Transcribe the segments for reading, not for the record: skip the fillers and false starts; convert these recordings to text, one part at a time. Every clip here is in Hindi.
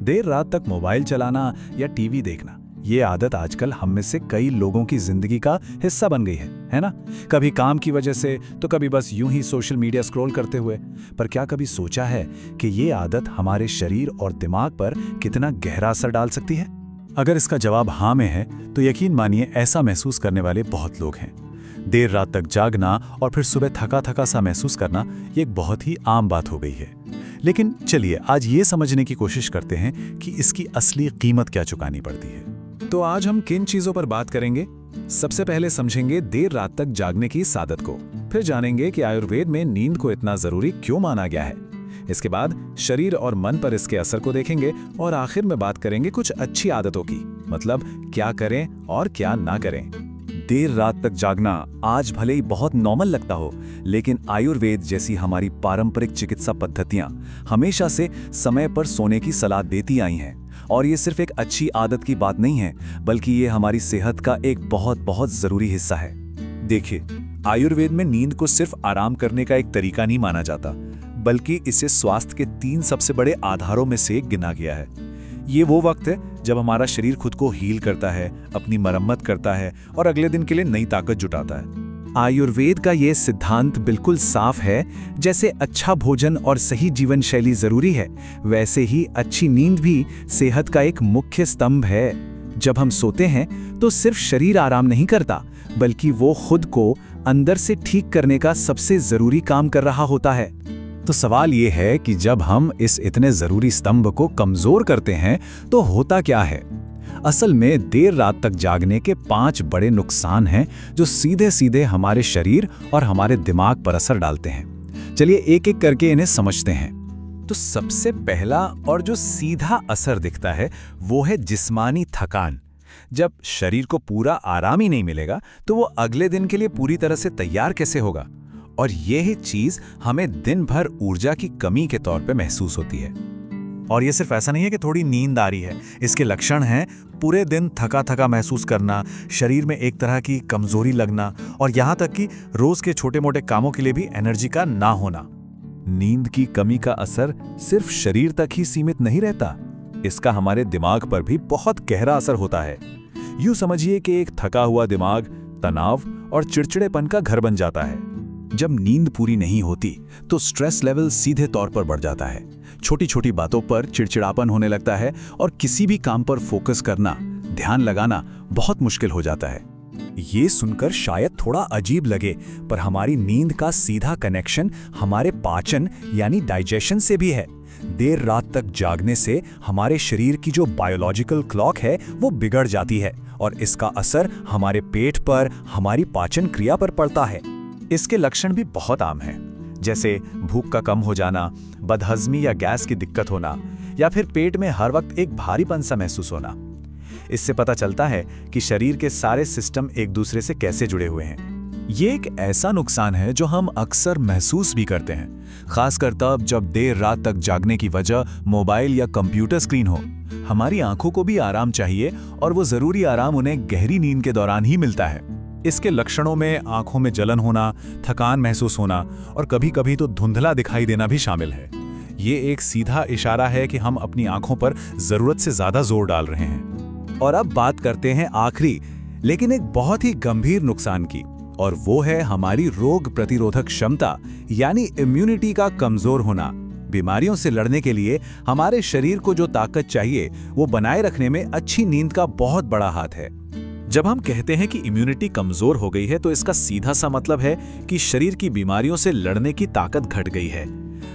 देर रात तक मोबाइल चलाना या टीवी देखना, ये आदत आजकल हम में से कई लोगों की जिंदगी का हिस्सा बन गई है ना? कभी काम की वजह से तो कभी बस यूं ही सोशल मीडिया स्क्रॉल करते हुए। पर क्या कभी सोचा है कि ये आदत हमारे शरीर और दिमाग पर कितना गहरा असर डाल सकती है? अगर इसका जवाब हाँ में है तो यकीन मानिए ऐसा महसूस करने वाले बहुत लोग हैं। देर रात तक जागना और फिर सुबह थका थका सा महसूस करना ये एक बहुत ही आम बात हो गई है। लेकिन चलिए आज ये समझने की कोशिश करते हैं कि इसकी असली कीमत क्या चुकानी पड़ती है। तो आज हम किन चीजों पर बात करेंगे? सबसे पहले समझेंगे देर रात तक जागने की इस आदत को, फिर जानेंगे कि आयुर्वेद में नींद को इतना जरूरी क्यों माना गया है। इसके बाद शरीर और मन पर इसके असर को देखेंगे और आखिर में बात करेंगे कुछ अच्छी आदतों की, मतलब क्या करें और क्या ना करें। देर रात तक जागना आज भले ही बहुत नॉर्मल लगता हो, लेकिन आयुर्वेद जैसी हमारी पारंपरिक चिकित्सा पद्धतियां हमेशा से समय पर सोने की सलाह देती आई हैं। और ये सिर्फ एक अच्छी आदत की बात नहीं है, बल्कि ये हमारी सेहत का एक बहुत बहुत जरूरी हिस्सा है। देखिए, आयुर्वेद में नींद को सिर्फ आराम करने का एक तरीका नहीं माना जाता, बल्कि इसे स्वास्थ्य के 3 सबसे बड़े आधारों में से एक गिना गया है। ये वो वक्त है जब हमारा शरीर खुद को हील करता है, अपनी मरम्मत करता है और अगले दिन के लिए नई ताकत जुटाता है। आयुर्वेद का ये सिद्धांत बिल्कुल साफ है, जैसे अच्छा भोजन और सही जीवन शैली जरूरी है, वैसे ही अच्छी नींद भी सेहत का एक मुख्य स्तंभ है। जब हम सोते हैं तो सिर्फ शरीर आराम नहीं करता, बल्कि वो खुद को अंदर से ठीक करने का सबसे जरूरी काम कर रहा होता है। तो सवाल ये है कि जब हम इस इतने जरूरी स्तंभ को कमजोर करते हैं तो होता क्या है? असल में देर रात तक जागने के 5 बड़े नुकसान हैं जो सीधे सीधे हमारे शरीर और हमारे दिमाग पर असर डालते हैं। चलिए एक एक करके इन्हें समझते हैं। तो सबसे पहला और जो सीधा असर दिखता है वो है जिस्मानी थकान। जब शरीर को पूरा आराम ही नहीं मिलेगा तो वो अगले दिन के लिए पूरी तरह से तैयार कैसे होगा? और यही चीज हमें दिन भर ऊर्जा की कमी के तौर पे महसूस होती है। और ये सिर्फ ऐसा नहीं है कि थोड़ी नींद आ रही है, इसके लक्षण हैं पूरे दिन थका थका महसूस करना, शरीर में एक तरह की कमजोरी लगना और यहाँ तक कि रोज के छोटे मोटे कामों के लिए भी एनर्जी का ना होना। नींद की कमी का असर सिर्फ शरीर तक ही सीमित नहीं रहता, इसका हमारे दिमाग पर भी बहुत गहरा असर होता है। यूं समझिए कि एक थका हुआ दिमाग तनाव और चिड़चिड़ेपन का घर बन जाता है। जब नींद पूरी नहीं होती तो स्ट्रेस लेवल सीधे तौर पर बढ़ जाता है। छोटी छोटी बातों पर चिड़चिड़ापन होने लगता है और किसी भी काम पर फोकस करना, ध्यान लगाना बहुत मुश्किल हो जाता है। ये सुनकर शायद थोड़ा अजीब लगे, पर हमारी नींद का सीधा कनेक्शन हमारे पाचन यानी डाइजेशन से भी है। देर रात तक जागने से हमारे शरीर की जो बायोलॉजिकल क्लॉक है वो बिगड़ जाती है और इसका असर हमारे पेट पर, हमारी पाचन क्रिया पर पड़ता है। इसके लक्षण भी बहुत आम हैं, जैसे भूख का कम हो जाना, बदहजमी या गैस की दिक्कत होना, या फिर पेट में हर वक्त एक भारीपन सा महसूस होना। इससे पता चलता है कि शरीर के सारे सिस्टम एक दूसरे से कैसे जुड़े हुए हैं। ये एक ऐसा नुकसान है जो हम अक्सर महसूस भी करते हैं, खासकर तब जब देर रात तक जागने की वजह मोबाइल या कंप्यूटर स्क्रीन हो। हमारी आंखों को भी आराम चाहिए और वो जरूरी आराम उन्हें गहरी नींद के दौरान ही मिलता है। इसके लक्षणों में आंखों में जलन होना, थकान महसूस होना और कभी-कभी तो धुंधला दिखाई देना भी शामिल है। ये एक सीधा इशारा है कि हम अपनी आंखों पर जरूरत से ज्यादा जोर डाल रहे हैं। और अब बात करते हैं आखिरी लेकिन एक बहुत ही गंभीर नुकसान की, और वो है हमारी रोग प्रतिरोधक क्षमता यानी इम्यूनिटी का कमजोर होना। बीमारियों से लड़ने के लिए हमारे शरीर को जो ताकत चाहिए वो बनाए रखने में अच्छी नींद का बहुत बड़ा हाथ है। जब हम कहते हैं कि इम्यूनिटी कमजोर हो गई है तो इसका सीधा सा मतलब है कि शरीर की बीमारियों से लड़ने की ताकत घट गई है।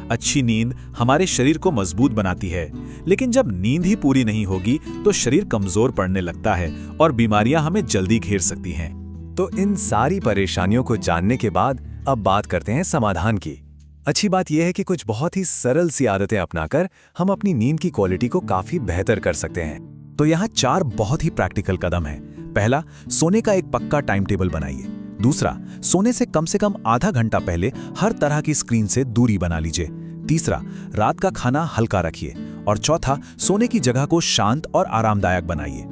अच्छी नींद हमारे शरीर को मजबूत बनाती है, लेकिन जब नींद ही पूरी नहीं होगी तो शरीर कमजोर पड़ने लगता है और बीमारियां हमें जल्दी घेर सकती हैं। तो इन सारी परेशानियों को जानने के बाद अब बात करते हैं समाधान की। अच्छी बात यह है कि कुछ बहुत ही सरल सी आदतें अपनाकर हम अपनी नींद की क्वालिटी को काफी बेहतर कर सकते हैं। तो यहाँ 4 बहुत ही प्रैक्टिकल कदम हैं। पहला, सोने का एक पक्का टाइम टेबल बनाइए। दूसरा, सोने से कम आधा घंटा पहले हर तरह की स्क्रीन से दूरी बना लीजिए। तीसरा, रात का खाना हल्का रखिए। और चौथा, सोने की जगह को शांत और आरामदायक बनाइए।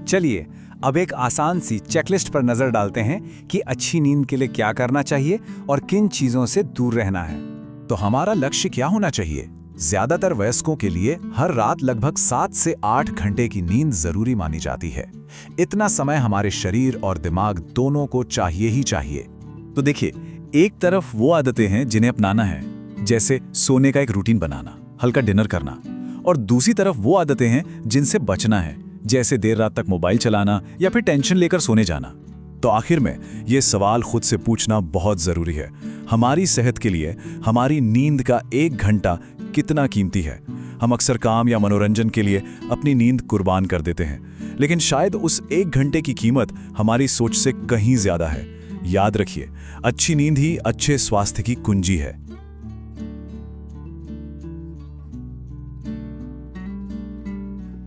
चलिए अब एक आसान सी चेकलिस्ट पर नजर डालते हैं कि अच्छी नींद के लिए क्या करना चाहिए और किन चीजों से दूर रहना है। तो हमारा लक्ष्य क्या होना चाहिए? ज्यादातर वयस्कों के लिए हर रात लगभग 7 से 8 घंटे की नींद जरूरी मानी जाती है। इतना समय हमारे शरीर और दिमाग दोनों को चाहिए ही चाहिए। तो देखिए, एक तरफ वो आदतें हैं जिन्हें अपनाना है, जैसे सोने का एक रूटीन बनाना, हल्का डिनर करना, और दूसरी तरफ वो आदतें हैं जिनसे बचना है, जैसे देर रात तक मोबाइल चलाना या फिर टेंशन लेकर सोने जाना। तो आखिर में ये सवाल खुद से पूछना बहुत जरूरी है, हमारी सेहत के लिए हमारी नींद का 1 घंटा कितना कीमती है। हम अक्सर काम या मनोरंजन के लिए अपनी नींद कुर्बान कर देते हैं, लेकिन शायद उस 1 घंटे की कीमत हमारी सोच से कहीं ज्यादा है। याद रखिए, अच्छी नींद ही अच्छे स्वास्थ्य की कुंजी है।